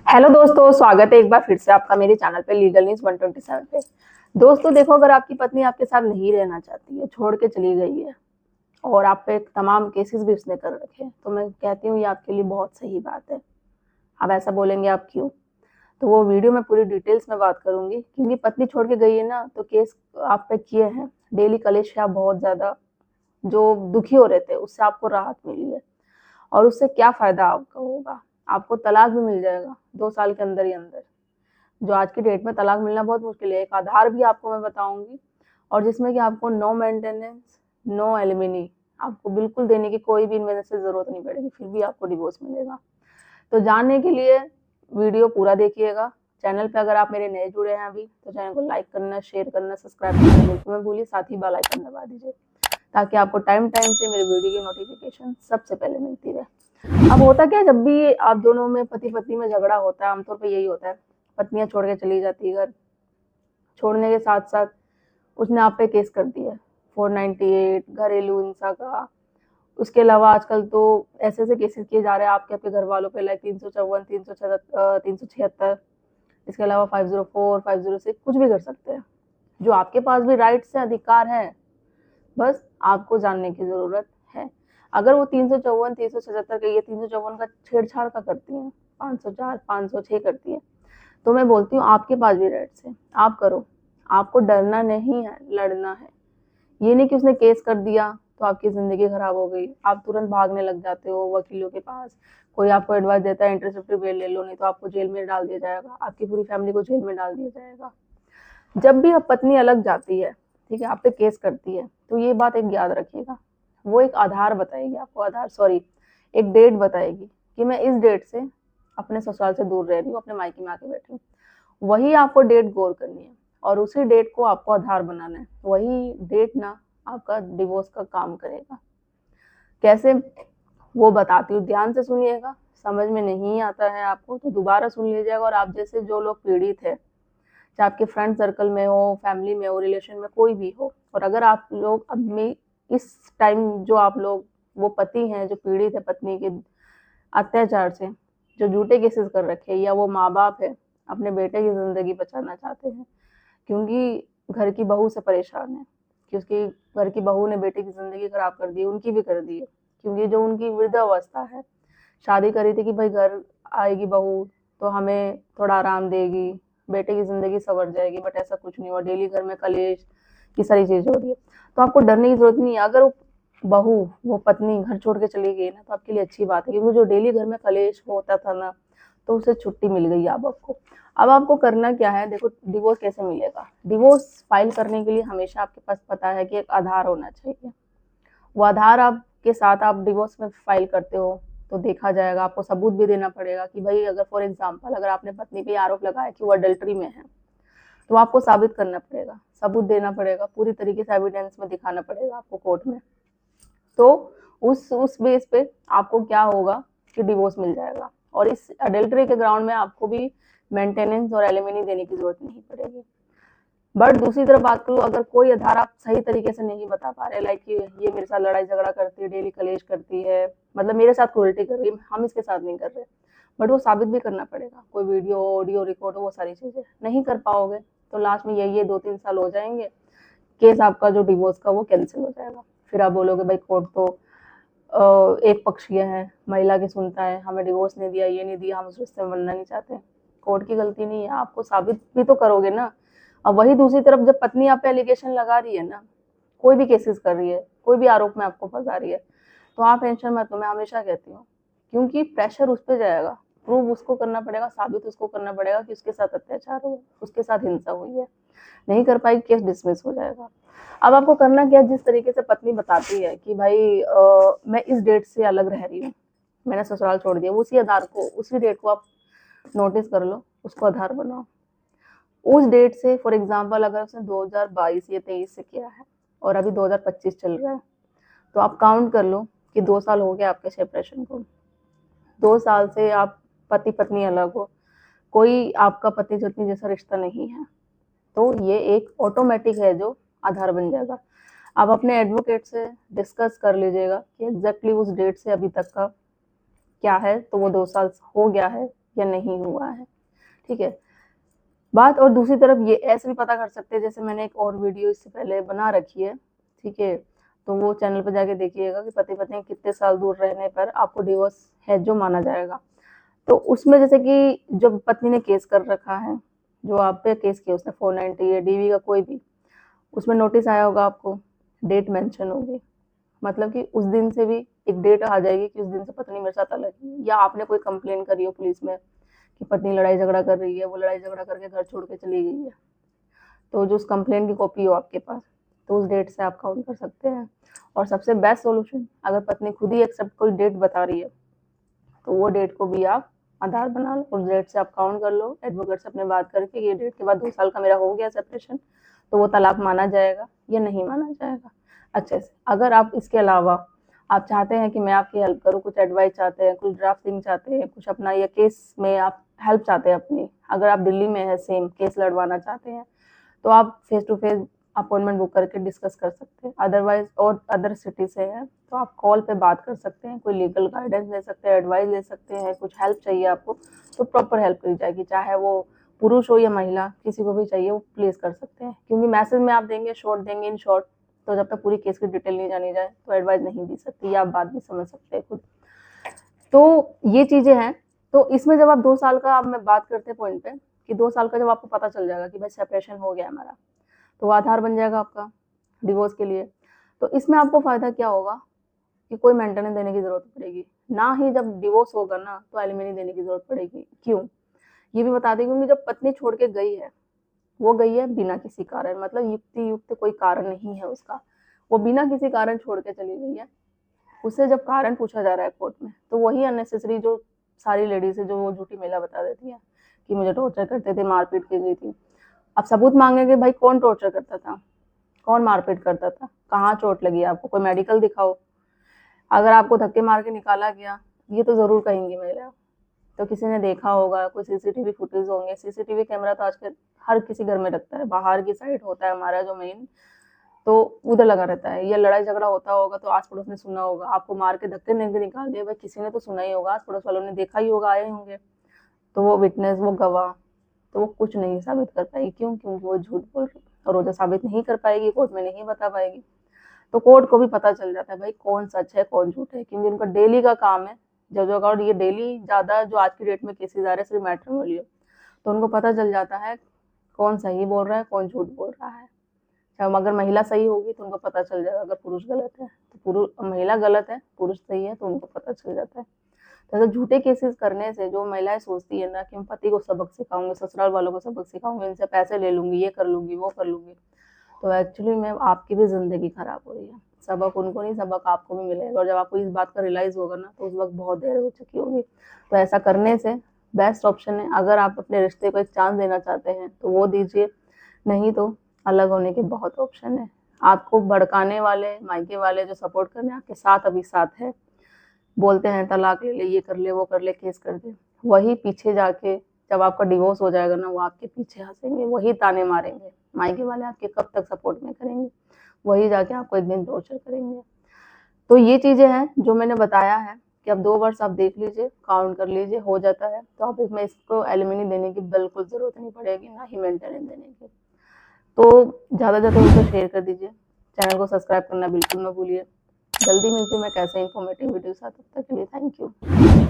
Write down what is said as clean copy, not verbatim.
Hello दोस्तों, स्वागत है एक बार फिर से आपका मेरे चैनल पे लीगल न्यूज 127 पे। दोस्तों देखो, अगर आपकी पत्नी आपके साथ नहीं रहना चाहती है, छोड़ के चली गई है और आप पे तमाम केसेस भी उसने कर रखे हैं, तो मैं कहती हूँ ये आपके लिए बहुत सही बात है। आप ऐसा बोलेंगे, आप क्यों? तो वो वीडियो में पूरी डिटेल्स में बात करूंगी, क्योंकि पत्नी छोड़ के गई है ना, तो केस आप पे किए हैं। डेली कलेश से आप बहुत ज्यादा जो दुखी हो रहे थे, उससे आपको राहत मिली है। और उससे क्या फायदा आपका होगा? आपको तलाक भी मिल जाएगा 2 साल के अंदर ही अंदर। जो आज की डेट में तलाक मिलना बहुत मुश्किल है। एक आधार भी आपको मैं बताऊंगी, और जिसमें कि आपको नो मेंटेनेंस, नो एलिमिनी, आपको बिल्कुल देने की कोई भी इनमें से जरूरत नहीं पड़ेगी, फिर भी आपको डिवोर्स मिलेगा। तो जानने के लिए वीडियो पूरा देखिएगा। चैनल पे अगर आप मेरे नए जुड़े हैं अभी, तो चैनल को लाइक करना, शेयर करना, सब्सक्राइब करना बिल्कुल मत भूलिए। साथ ही बेल आइकन दबा दीजिए, ताकि आपको टाइम टाइम से मेरे वीडियो की नोटिफिकेशन सबसे पहले मिलती रहे। अब होता क्या है, जब भी आप दोनों में पति पत्नी में झगड़ा होता है, आमतौर पर यही होता है, पत्नियां छोड़ के चली जाती है घर। छोड़ने के साथ साथ उसने आप पे केस कर दिया 498 घरेलू हिंसा का। उसके अलावा आजकल तो ऐसे ऐसे केसेस किए जा रहे हैं आपके घर वालों पे, लाइक 354, 376। इसके अलावा 504, 506 कुछ भी कर सकते हैं। जो आपके पास भी राइट्स है, अधिकार है, बस आपको जानने की जरूरत है। अगर वो 354, 377 के, ये 354 का छेड़छाड़ का करती है, 504, 506 करती है, तो मैं बोलती हूँ आपके पास भी राइट्स है, आप करो। आपको डरना नहीं है, लड़ना है। ये नहीं कि उसने केस कर दिया तो आपकी जिंदगी खराब हो गई, आप तुरंत भागने लग जाते हो वकीलों के पास। कोई आपको एडवाइस देता है इंटरसेप्टिव बेल ले लो, नहीं तो आपको जेल में डाल दिया जाएगा, आपकी पूरी फैमिली को जेल में डाल दिया जाएगा। जब भी अब पत्नी अलग जाती है, ठीक है, आप पे केस करती है, तो ये बात एक याद रखिएगा, वो एक आधार बताएगी आपको, आधार सॉरी, एक डेट बताएगी कि मैं इस डेट से अपने ससुराल से दूर रह रही हूँ, अपने मायके में आके बैठी हूँ। वही आपको डेट गौर करनी है, और उसी डेट को आपको आधार बनाना है। वही डेट ना आपका डिवोर्स का काम करेगा। कैसे, वो बताती हूँ, ध्यान से सुनिएगा। समझ में नहीं आता है आपको तो दोबारा सुन लीजिएगा। और आप जैसे जो लोग पीड़ित है, चाहे आपके फ्रेंड सर्कल में हो, फैमिली में हो, रिलेशन में कोई भी हो, और अगर आप लोग अब में इस टाइम जो आप लोग वो पति हैं जो पीड़ित है पत्नी के अत्याचार से, जो झूठे केसेस कर रखे हैं, या वो माँ बाप है अपने बेटे की जिंदगी बचाना चाहते हैं, क्योंकि घर की बहू से परेशान है कि उसकी घर की बहू ने बेटे की जिंदगी खराब कर दी, उनकी भी कर दी है, क्योंकि जो उनकी वृद्धावस्था है, शादी करी थी कि भाई घर आएगी बहू तो हमें थोड़ा आराम देगी, बेटे की जिंदगी संवर जाएगी, बट ऐसा कुछ नहीं हुआ। डेली घर में कलेश की सारी चीजें हो रही है। तो आपको डरने की जरूरत नहीं है। अगर वो बहू, वो पत्नी घर छोड़ के चली गई ना, तो आपके लिए अच्छी बात है, क्योंकि जो डेली घर में कलेश होता था ना, तो उसे छुट्टी मिल गई अब आपको। अब आपको करना क्या है, देखो डिवोर्स कैसे मिलेगा। डिवोर्स फाइल करने के लिए हमेशा आपके पास पता है कि एक आधार होना चाहिए। वो आधार आपके साथ आप डिवोर्स में फाइल करते हो तो देखा जाएगा। आपको सबूत भी देना पड़ेगा कि भाई, अगर फॉर एग्जांपल अगर आपने पत्नी पे आरोप लगाया कि वो अडल्ट्री में है, तो आपको साबित करना पड़ेगा, सबूत देना पड़ेगा, पूरी तरीके से एविडेंस में दिखाना पड़ेगा आपको कोर्ट में। तो उस बेस पे आपको क्या होगा कि डिवोर्स मिल जाएगा, और इस अडल्ट्री के ग्राउंड में आपको भी मेंटेनेंस और एलिमनी देने की जरूरत नहीं पड़ेगी। बट दूसरी तरफ बात करूँ, अगर कोई आधार आप सही तरीके से नहीं बता पा रहे, लाइक ये मेरे साथ लड़ाई झगड़ा करती है, डेली कलेश करती है, मतलब मेरे साथ क्रूरटी कर रही है, हम इसके साथ नहीं कर रहे, बट वो साबित भी करना पड़ेगा, कोई वीडियो ऑडियो रिकॉर्ड, वो सारी चीजें नहीं कर पाओगे, तो लास्ट में ये 2-3 साल हो जाएंगे, केस आपका जो डिवोर्स का वो कैंसिल हो जाएगा। फिर आप बोलोगे भाई कोर्ट तो एक पक्षीय है, महिला की सुनता है, हमें डिवोर्स नहीं दिया, ये नहीं दिया, हम उस रिश्ते में बनना नहीं चाहते। कोर्ट की गलती नहीं है, आपको साबित भी तो करोगे ना। अब वही दूसरी तरफ जब पत्नी आप पे एलिगेशन लगा रही है ना, कोई भी केसेस कर रही है, कोई भी आरोप में आपको फंसा रही है, तो आप टेंशन मत लो, मैं हमेशा कहती हूँ, क्योंकि प्रेशर उस पर जाएगा, प्रूव उसको करना पड़ेगा, साबित उसको करना पड़ेगा कि उसके साथ अत्याचार हुआ, उसके साथ हिंसा हुई है। नहीं कर पाई, केस डिसमिस हो जाएगा। अब आपको करना क्या, जिस तरीके से पत्नी बताती है कि भाई मैं इस डेट से अलग रह रही हूँ, मैंने ससुराल छोड़ दिया, उसी आधार को, उसी डेट को आप नोटिस कर लो, उसको आधार बनाओ। उस डेट से फॉर एग्जांपल अगर उसने 2022 या 23 से किया है और अभी 2025 चल रहा है, तो आप काउंट कर लो कि 2 साल हो गए आपके सेपरेशन को। 2 साल से आप पति पत्नी अलग हो, कोई आपका पति पत्नी जैसा रिश्ता नहीं है, तो ये एक ऑटोमेटिक है जो आधार बन जाएगा। आप अपने एडवोकेट से डिस्कस कर लीजिएगा कि एग्जैक्टली उस डेट से अभी तक का क्या है, तो वो 2 साल हो गया है या नहीं हुआ है, ठीक है बात। और दूसरी तरफ ये ऐसे भी पता कर सकते हैं, जैसे मैंने एक और वीडियो इससे पहले बना रखी है, ठीक है, तो वो चैनल पर जाके देखिएगा कि पति पत्नी कितने साल दूर रहने पर आपको डिवोर्स है जो माना जाएगा। तो उसमें जैसे कि जब पत्नी ने केस कर रखा है, जो आप पे केस किया उसने 490 या डीवी का कोई भी, उसमें नोटिस आया होगा आपको, डेट मेंशन होगी, मतलब कि उस दिन से भी एक डेट आ जाएगी कि उस दिन से पत्नी मेरे साथ अलग है, या आपने कोई कंप्लेन करी हो पुलिस में कि पत्नी लड़ाई झगड़ा कर रही है, वो लड़ाई झगड़ा करके घर छोड़ के चली गई है, तो जो उस कंप्लेन की कॉपी हो आपके पास, तो उस डेट से आप काउंट कर सकते हैं। और सबसे बेस्ट सोल्यूशन, अगर पत्नी खुद ही एक्सेप्ट कोई डेट बता रही है तो वो डेट को भी आप आधार बना लो, उस डेट से आप काउंट कर लो, एडवोकेट से अपने बात करके ये डेट के बाद 2 साल का मेरा हो गया सेपरेशन, तो वो तलाक माना जाएगा या नहीं माना जाएगा अच्छे से। अगर आप इसके अलावा आप चाहते हैं कि मैं आपकी हेल्प करूँ, कुछ एडवाइस चाहते हैं, कुछ ड्राफ्टिंग चाहते हैं, कुछ अपना या केस में आप हेल्प चाहते हैं अपनी, अगर आप दिल्ली में है सेम केस लड़वाना चाहते हैं, तो आप face to face appointment book करके डिस्कस कर सकते हैं। अदरवाइज और अदर सिटी से हैं तो आप कॉल पे बात कर सकते हैं, कोई लीगल गाइडेंस ले सकते हैं, एडवाइस ले सकते हैं, कुछ हेल्प चाहिए आपको तो प्रॉपर हेल्प करी जाएगी, चाहे वो पुरुष हो या महिला, किसी को भी चाहिए वो प्लेस कर सकते हैं। क्योंकि मैसेज में आप देंगे शॉर्ट देंगे इन शॉर्ट, तो जब तक पूरी केस की डिटेल नहीं जानी जाए तो एडवाइस नहीं दी सकती, या आप बात भी समझ सकते हैं खुद। तो ये चीज़ें हैं। तो इसमें जब आप 2 साल का, अब मैं बात करते हैं पॉइंट पे कि 2 साल का जब आपको पता चल जाएगा कि भाई सेपरेशन हो गया हमारा, तो वो आधार बन जाएगा आपका डिवोर्स के लिए। तो इसमें आपको फ़ायदा क्या होगा कि कोई मेंटेनेंस देने की ज़रूरत पड़ेगी ना, ही जब डिवोर्स होगा ना तो एलिमनी देने की ज़रूरत पड़ेगी। क्यों, ये भी बता दें, क्योंकि जब पत्नी छोड़ के गई है, वो गई है बिना किसी कारण, मतलब युक्त कोई कारण नहीं है उसका, वो बिना किसी कारण छोड़ के चली गई है। उससे जब कारण पूछा जा रहा है कोर्ट में, तो वही अननेसेसरी जो सारी लेडीज है जो वो झूठी मेला बता देती है कि मुझे टॉर्चर करते थे, मारपीट की गई थी। अब सबूत मांगेंगे, भाई कौन टॉर्चर करता था, कौन मारपीट करता था, कहाँ चोट लगी आपको, कोई मेडिकल दिखाओ। अगर आपको धक्के मार के निकाला गया, ये तो जरूर कहेंगी महिला, तो किसी ने देखा होगा, कोई सीसीटीवी फुटेज होंगे। सीसीटीवी कैमरा तो आजकल हर किसी घर में रखता है, बाहर की साइड होता है हमारा जो मेन, तो उधर लगा रहता है। या लड़ाई झगड़ा होता होगा तो आस पड़ोस ने सुना होगा, आपको मार के धक्के नहीं निकाल दिए, भाई किसी ने तो सुना ही होगा, आस पड़ोस वालों ने देखा ही होगा, आए होंगे, तो वो विटनेस, वो गवाह, तो वो कुछ नहीं साबित कर पाएगी। क्यों, क्योंकि वो झूठ बोल रही, और वो जो साबित नहीं कर पाएगी कोर्ट में नहीं बता पाएगी, तो कोर्ट को भी पता चल जाता है भाई कौन सच है कौन झूठ है, क्योंकि उनका डेली का काम है जजों का। और ये डेली ज़्यादा जो आज की डेट में केसेस आ रहे हैं सिर्फ मैट्रिमोनियल, तो उनको पता चल जाता है कौन सही बोल रहा है कौन झूठ बोल रहा है। अगर महिला सही होगी तो उनको पता चल जाएगा, अगर पुरुष गलत है तो पुरुष, महिला गलत है पुरुष सही है तो उनको पता चल जाता है। तो ऐसे झूठे केसेस करने से जो महिलाएं सोचती है ना कि हम पति को सबक सिखाऊंगे, ससुराल वालों को सबक सिखाऊंगे, इनसे पैसे ले लूंगी, ये कर लूंगी वो कर लूंगी, तो एक्चुअली में आपकी भी जिंदगी खराब हो रही है। सबक उनको नहीं, सबक आपको भी मिलेगा, और जब आपको इस बात का रियलाइज होगा ना तो उस वक्त बहुत देर हो चुकी होगी। तो ऐसा करने से बेस्ट ऑप्शन है, अगर आप अपने रिश्ते को एक चांस देना चाहते हैं तो वो दीजिए, नहीं तो अलग होने के बहुत ऑप्शन है। आपको भड़काने वाले मायके वाले जो सपोर्ट करने आपके साथ अभी साथ है, बोलते हैं तलाक ले ले, ये कर ले वो कर ले, केस कर दे, वही पीछे जाके जब आपका डिवोर्स हो जाएगा ना, वो आपके पीछे हंसेंगे, वही ताने मारेंगे, मायके वाले आपके कब तक सपोर्ट में करेंगे, वही जाके आपको एक दिन टॉर्चर करेंगे। तो ये चीजें हैं जो मैंने बताया है कि अब 2 वर्ष आप देख लीजिए, काउंट कर लीजिए, हो जाता है तो आप इसमें इसको एलिमनी देने की बिल्कुल जरूरत नहीं पड़ेगी, ना ही मेंटेनेंस देने की। तो ज़्यादा ज़्यादा उसको शेयर कर दीजिए, चैनल को सब्सक्राइब करना बिल्कुल मत भूलिए। जल्दी मिलती हूँ मैं कैसे इन्फॉर्मेटिव वीडियो के साथ, तब तक के लिए थैंक यू।